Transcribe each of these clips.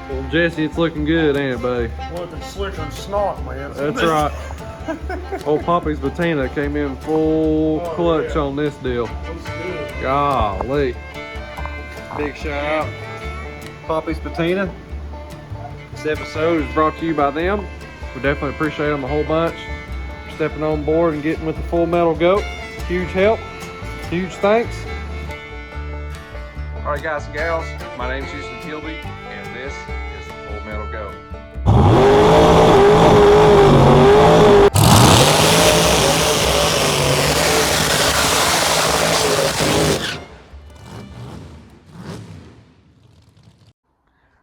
Well, Jesse, it's looking good, ain't it, buddy? Looking slicker than snot, man. That's right. Old Poppy's Patina came in full clutch on this deal. Golly. Big shout out. Poppy's Patina. This episode is brought to you by them. We definitely appreciate them a whole bunch. Stepping on board and getting with the Full Metal Goat. Huge help. Huge thanks. All right, guys and gals, my name is Houston Kilby, and this is the Full Metal Goat.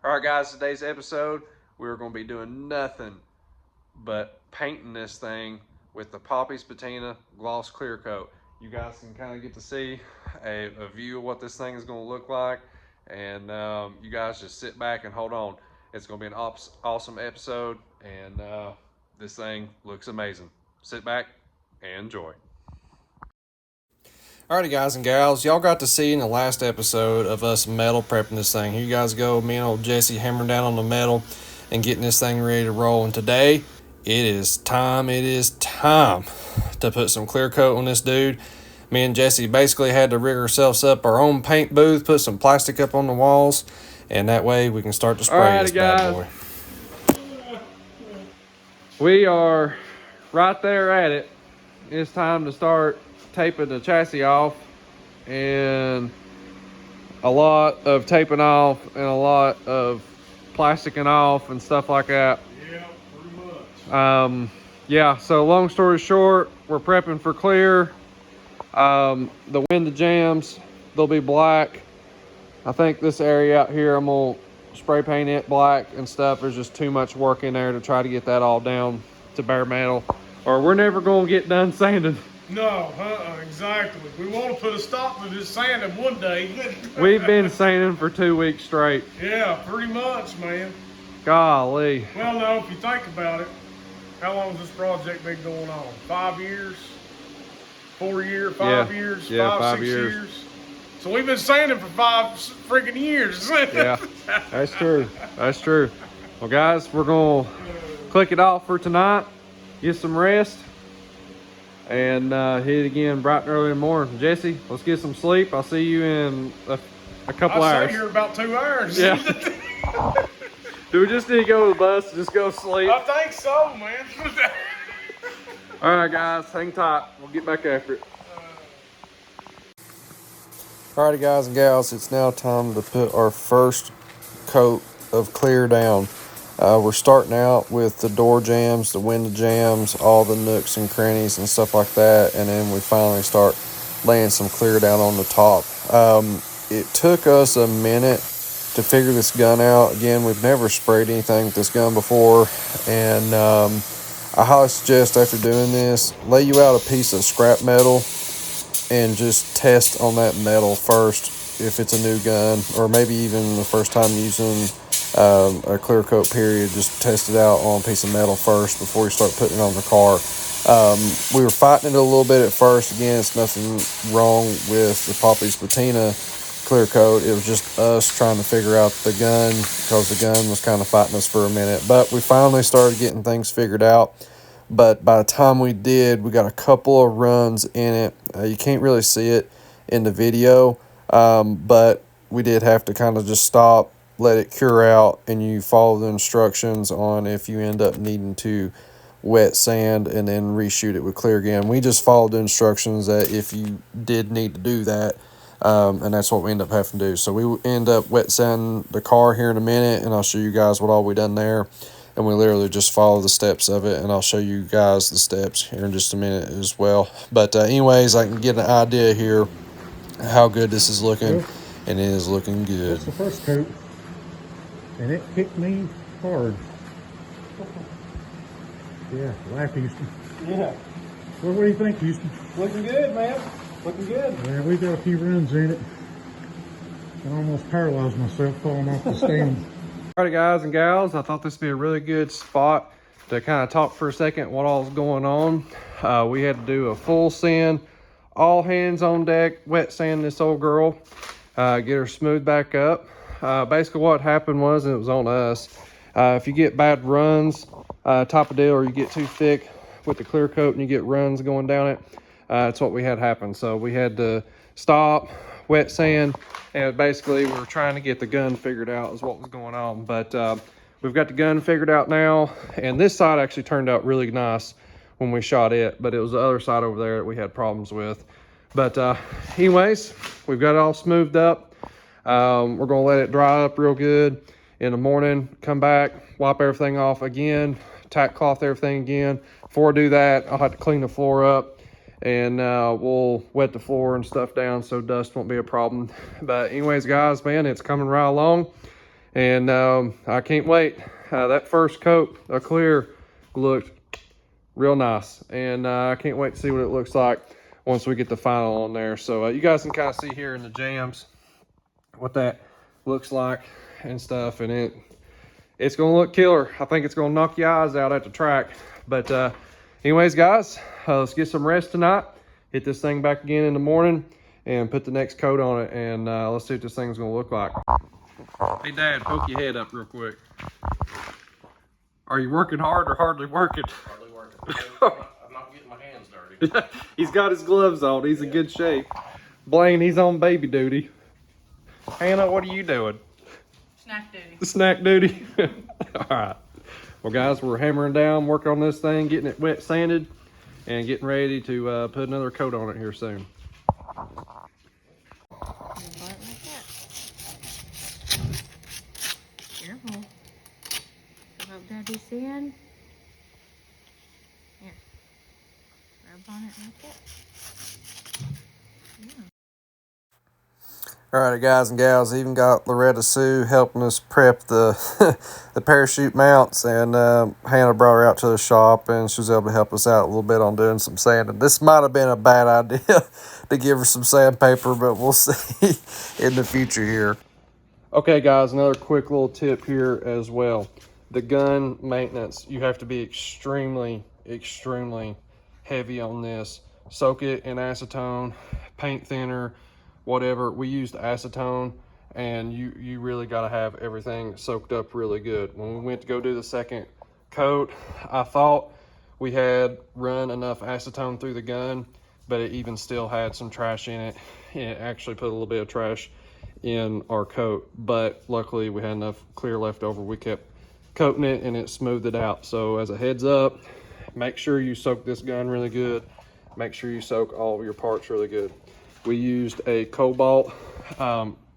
All right, guys, today's episode, we're going to be doing nothing but painting this thing with the Poppy's Patina gloss clear coat. You guys can kind of get to see a view of what this thing is going to look like, and you guys just sit back and hold on. It's going to be an awesome episode, and this thing looks amazing. Sit back and enjoy. Alrighty, guys and gals, y'all got to see in the last episode of us metal prepping this thing. Here you guys go, me and old Jesse hammering down on the metal and getting this thing ready to roll. And today, it is time to put some clear coat on this dude. Me and Jesse basically had to rig ourselves up our own paint booth, put some plastic up on the walls, and that way we can start to spray this bad boy. We are right there at it. It's time to start taping the chassis off, and a lot of taping off and a lot of plasticing off and stuff like that. Yeah, pretty much. Yeah, so long story short, we're prepping for clear. The window jams, they'll be black. I think this area out here, I'm gonna spray paint it black and stuff. There's just too much work in there to try to get that all down to bare metal, or we're never gonna get done sanding. No, exactly. We want to put a stop to this sanding one day. We've been sanding for 2 weeks straight. Yeah, pretty much, man. Golly. Well, no, if you think about it, how long has this project been going on? 5 years? 4 years? 5 years? Yeah, 5, 6 years. years? So we've been sanding for 5 freaking years. Yeah, that's true. That's true. Well, guys, we're going to click it off for tonight, get some rest, and hit it again bright and early in the morning. Jesse, let's get some sleep. I'll see you in a couple hours. I'll see you here about 2 hours. Yeah. Do we just need to go to the bus and just go sleep? I think so, man. All right, guys, hang tight. We'll get back after it. Alrighty, guys and gals, it's now time to put our first coat of clear down. We're starting out with the door jams, the window jams, all the nooks and crannies and stuff like that, and then we finally start laying some clear down on the top. It took us a minute to figure this gun out. Again, we've never sprayed anything with this gun before, and I highly suggest after doing this, lay you out a piece of scrap metal and just test on that metal first if it's a new gun, or maybe even the first time using a clear coat period. Just test it out on a piece of metal first before you start putting it on the car. We were fighting it a little bit at first. Again, it's nothing wrong with the Poppy's Patina clear coat. It was just us trying to figure out the gun, because the gun was kind of fighting us for a minute. But we finally started getting things figured out. But by the time we did, we got a couple of runs in it. You can't really see it in the video, but we did have to kind of just stop, let it cure out, and you follow the instructions on if you end up needing to wet sand and then reshoot it with clear again. We just followed the instructions that if you did need to do that, and that's what we end up having to do. So we end up wet sanding the car here in a minute, and I'll show you guys what all we done there. And we literally just follow the steps of it, and I'll show you guys the steps here in just a minute as well. But anyways, I can get an idea here how good this is looking, and it is looking good. That's the first coat, and it hit me hard. Yeah, laugh, Houston. Yeah. Well, what do you think, Houston? Looking good, man. Looking good. Yeah, we got a few runs in it. I almost paralyzed myself falling off the stand. Alright, guys and gals, I thought this would be a really good spot to kind of talk for a second what all's going on. We had to do a full sand, all hands on deck, wet sand this old girl, get her smoothed back up. basically what happened was, and it was on us, if you get bad runs, type of deal, or you get too thick with the clear coat and you get runs going down it, that's what we had happen. So we had to stop, wet sand, and basically we were trying to get the gun figured out is what was going on. But we've got the gun figured out now, and this side actually turned out really nice when we shot it, but it was the other side over there that we had problems with. But anyways, we've got it all smoothed up. We're gonna let it dry up real good in the morning, come back, wipe everything off again, tack cloth everything again. Before I do that, I'll have to clean the floor up, and we'll wet the floor and stuff down so dust won't be a problem. But anyways, guys, man, it's coming right along, and I can't wait. That first coat of clear looked real nice, and I can't wait to see what it looks like once we get the final on there. So you guys can kind of see here in the jams what that looks like and stuff, and it's gonna look killer. I think it's gonna knock your eyes out at the track. But anyways, guys, let's get some rest tonight, hit this thing back again in the morning, and put the next coat on it, and let's see what this thing's gonna look like. Hey Dad, poke your head up real quick. Are you working hard or hardly working? Hardly working. I'm not getting my hands dirty. He's got his gloves on. He's in good shape. Blaine, he's on baby duty. Hannah, what are you doing? Snack duty. Snack duty. All right. Well, guys, we're hammering down, working on this thing, getting it wet sanded, and getting ready to put another coat on it here soon. Careful. Hope Daddy's seeing. Here. Rub on it like that. Yeah. Alrighty, guys and gals, even got Loretta Sue helping us prep the the parachute mounts, and Hannah brought her out to the shop, and she was able to help us out a little bit on doing some sanding. This might have been a bad idea to give her some sandpaper, but we'll see in the future here. Okay, guys, another quick little tip here as well. The gun maintenance, you have to be extremely heavy on this. Soak it in acetone, paint thinner, whatever. We used acetone, and you really got to have everything soaked up really good. When we went to go do the second coat, I thought we had run enough acetone through the gun, but it even still had some trash in it, and it actually put a little bit of trash in our coat. But luckily we had enough clear left over. We kept coating it, and it smoothed it out. So as a heads up, make sure you soak this gun really good. Make sure you soak all of your parts really good. We used a Cobalt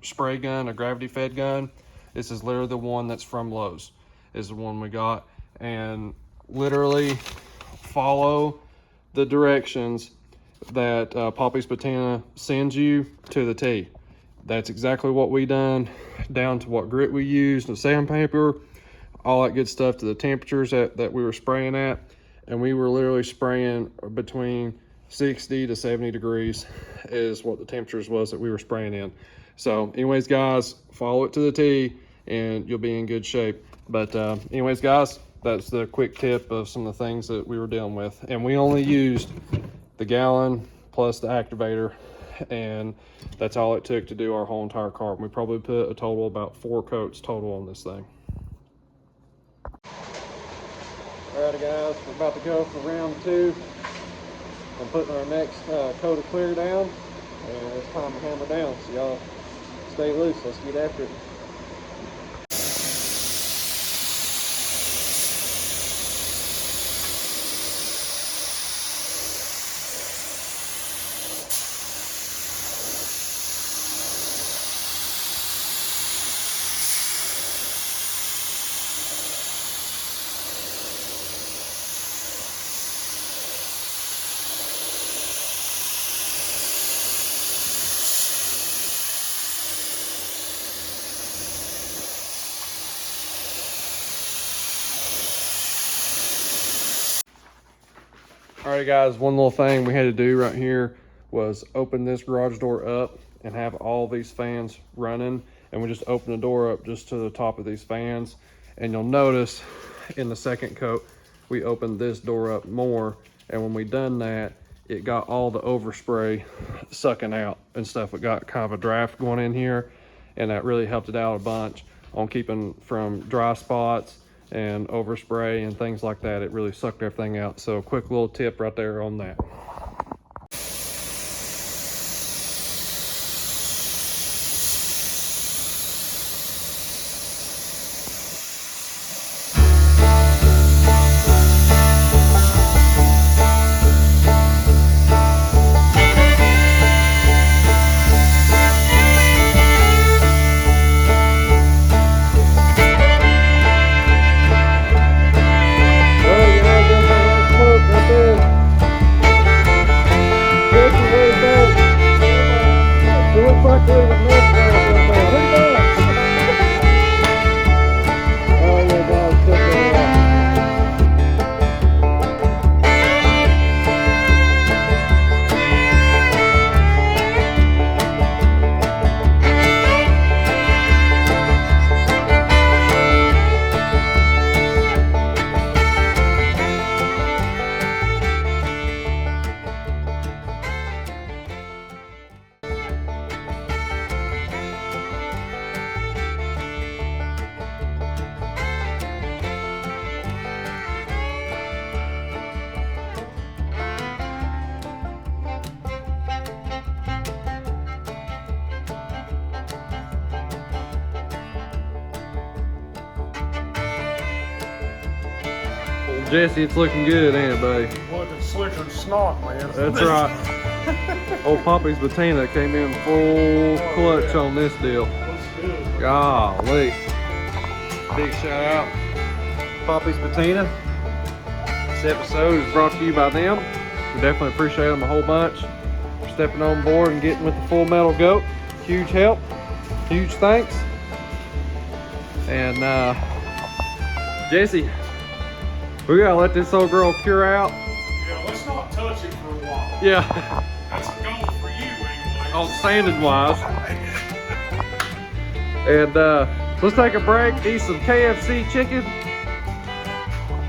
spray gun, a gravity fed gun. This is literally the one that's from Lowe's, is the one we got. And literally follow the directions that Poppy's Patina sends you to the T. That's exactly what we done, down to what grit we used, the sandpaper, all that good stuff, to the temperatures that we were spraying at. And we were literally spraying between 60 to 70 degrees is what the temperatures was that we were spraying in. So anyways, guys, follow it to the T and you'll be in good shape. But anyways, guys, that's the quick tip of some of the things that we were dealing with. And we only used the gallon plus the activator, and that's all it took to do our whole entire car. We probably put a total about 4 coats total on this thing. Alrighty, guys, we're about to go for round 2. I'm putting our next coat of clear down, and it's time to hammer down. So y'all stay loose. Let's get after it. Alright, guys, one little thing we had to do right here was open this garage door up and have all these fans running, and we just open the door up just to the top of these fans. And you'll notice in the second coat we opened this door up more, and when we done that, it got all the overspray sucking out and stuff. It got kind of a draft going in here, and that really helped it out a bunch on keeping from dry spots and overspray and things like that. It really sucked everything out. So quick little tip right there on that. Jesse, it's looking good, ain't it, buddy? Looking slicker than snot, man. That's right. Old Poppy's Patina came in full clutch on this deal. Looks good. Golly. Big shout out, Poppy's Patina. This episode is brought to you by them. We definitely appreciate them a whole bunch for stepping on board and getting with the full metal goat. Huge help, huge thanks. And Jesse, we gotta let this old girl cure out. Yeah, let's not touch it for a while. Yeah. That's a goal for you anyway. On sanding wise. And let's take a break, eat some KFC chicken,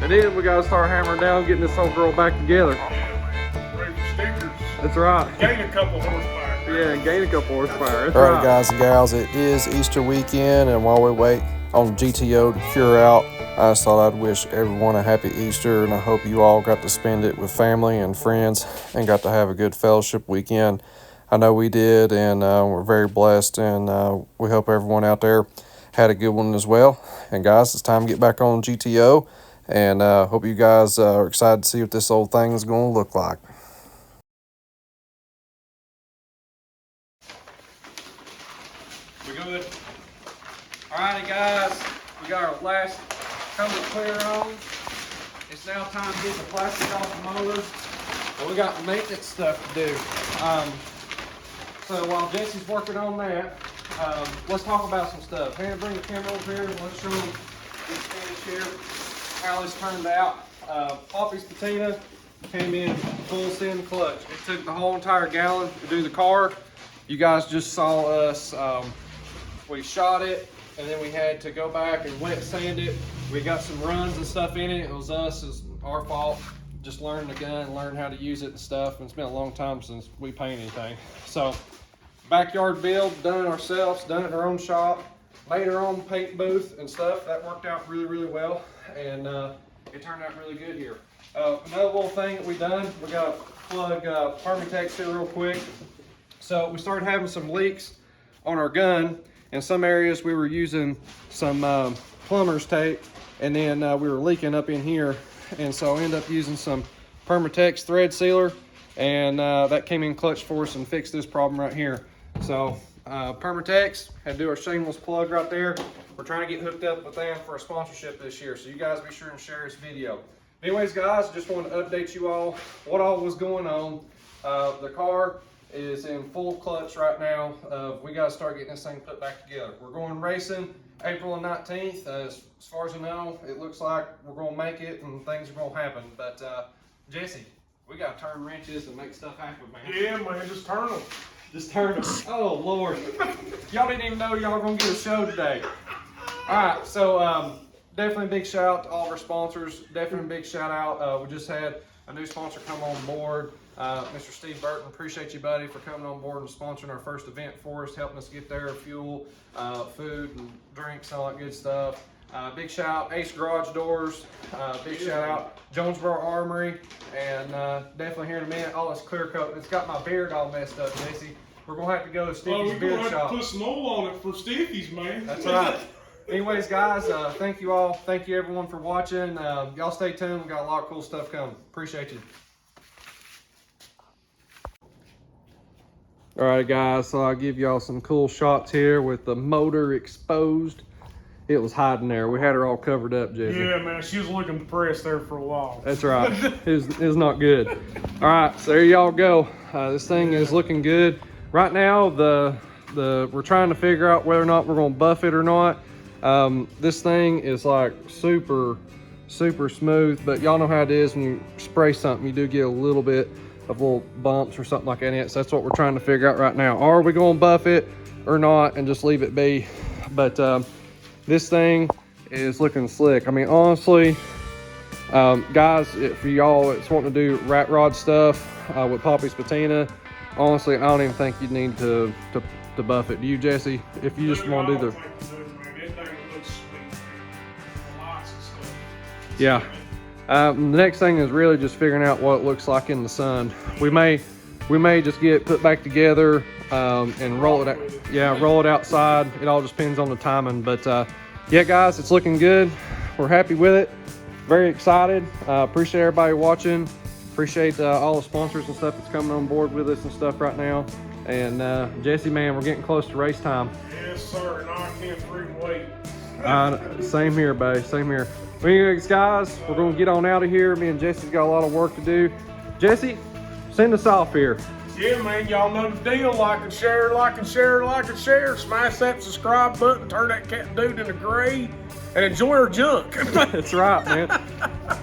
and then we gotta start hammering down, getting this old girl back together. Yeah, man. Ready for stickers. That's right. Gain a couple horsepower. Yeah, and gain a couple horsepower. That's All right. right, guys and gals, it is Easter weekend, and while we wait on GTO to cure out, I just thought I'd wish everyone a happy Easter, and I hope you all got to spend it with family and friends and got to have a good fellowship weekend. I know we did, and we're very blessed, and we hope everyone out there had a good one as well. And guys, it's time to get back on GTO, and hope you guys are excited to see what this old thing is going to look like. We good? Alrighty, guys, we got our last coat clear on. It's now time to get the plastic off the motor, and we got maintenance stuff to do. So while Jesse's working on that, let's talk about some stuff. Hannah, bring the camera over here and let's show them this finish here, how this turned out. Poppy's Patina came in full send clutch. It took the whole entire gallon to do the car. You guys just saw us, we shot it, and then we had to go back and wet sand it. We got some runs and stuff in it. It was us, it's our fault. Just learn the gun, learn how to use it and stuff. And it's been a long time since we paint anything. So, backyard build, done it ourselves, done it in our own shop, made our own paint booth and stuff. That worked out really, really well, and it turned out really good here. Another little thing that we done, we got to plug Permatex here real quick. So we started having some leaks on our gun. In some areas we were using some plumber's tape, and then we were leaking up in here, and so I ended up using some Permatex thread sealer, and that came in clutch for us and fixed this problem right here. So Permatex had to do our shameless plug right there. We're trying to get hooked up with them for a sponsorship this year, so you guys be sure and share this video. Anyways, guys, just wanted to update you all what all was going on. The car is in full clutch right now. We got to start getting this thing put back together. We're going racing April the 19th. As far as I know, it looks like we're going to make it and things are going to happen. But Jesse, we got to turn wrenches and make stuff happen, man. Yeah, man, just turn them. Just turn them. Oh, Lord. Y'all didn't even know y'all were going to get a show today. All right, so definitely a big shout out to all of our sponsors. Definitely a big shout out. We just had a new sponsor come on board. Mr. Steve Burton, appreciate you, buddy, for coming on board and sponsoring our first event for us, helping us get there, fuel, food and drinks, all that good stuff. Big shout out Ace Garage Doors, big shout out Jonesborough Armory, and definitely here in a minute, all this clear coat. It's got my beard all messed up, Jesse. We're gonna have to go to Stiffy's we're beard gonna have shop. to put some oil on it for Stiffy's, man. That's right. Anyways, guys, thank you all. Thank you everyone for watching. Y'all stay tuned. We got a lot of cool stuff coming. Appreciate you. All right, guys, so I'll give y'all some cool shots here with the motor exposed. It was hiding there. We had her all covered up, Jesse. Yeah, man, she was looking depressed there for a while. That's right. It was not good. All right, so there y'all go. This thing is looking good. Right now, we're trying to figure out whether or not we're gonna buff it or not. This thing is like super smooth, but y'all know how it is when you spray something, you do get a little bit of little bumps or something like that in it. So that's what we're trying to figure out right now. Are we going to buff it or not and just leave it be? But this thing is looking slick. I mean, honestly, guys, for y'all that's wanting to do rat rod stuff with Poppy's Patina, honestly, I don't even think you need to buff it. Do you, Jesse? If you just want to do the... Yeah. The next thing is really just figuring out what it looks like in the sun. We may just get it put back together and roll it out. Yeah, roll it outside. It all just depends on the timing. But yeah, guys, it's looking good. We're happy with it. Very excited. Appreciate everybody watching. Appreciate all the sponsors and stuff that's coming on board with us and stuff right now. And Jesse, man, we're getting close to race time. Yes, sir. And I can't freaking wait. Same here, buddy. Same here. Well, anyways, guys, we're going to get on out of here. Me and Jesse's got a lot of work to do. Jesse, send us off here. Yeah, man, y'all know the deal. Like and share, like and share, like and share. Smash that subscribe button, turn that cat dude into gray, and enjoy our junk. That's right, man.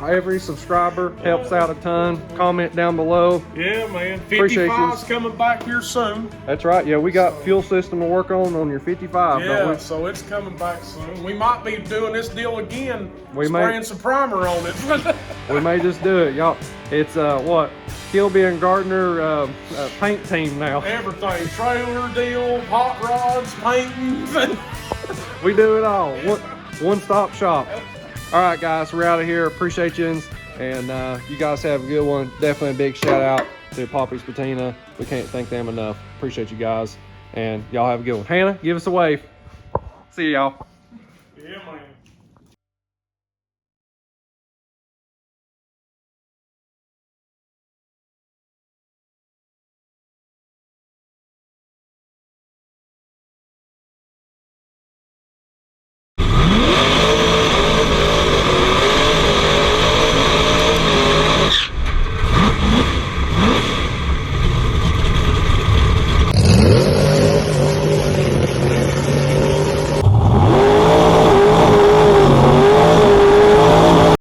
Every subscriber helps out a ton. Comment down below. Yeah, man. Appreciate 55's coming back here soon. That's right. Yeah, we got fuel system to work on your 55. Yeah, don't we? so it's coming back soon. We might be doing this deal again, We spraying may. some primer on it. We may just do it, y'all. It's what? Kilby and Gardner paint team now. Everything. Trailer deal, hot rods, painting. We do it all. One-stop shop. All right, guys, we're out of here. Appreciate you, and you guys have a good one. Definitely a big shout out to Poppy's Patina. We can't thank them enough. Appreciate you guys, and y'all have a good one. Hannah, give us a wave. See y'all. Yeah, man.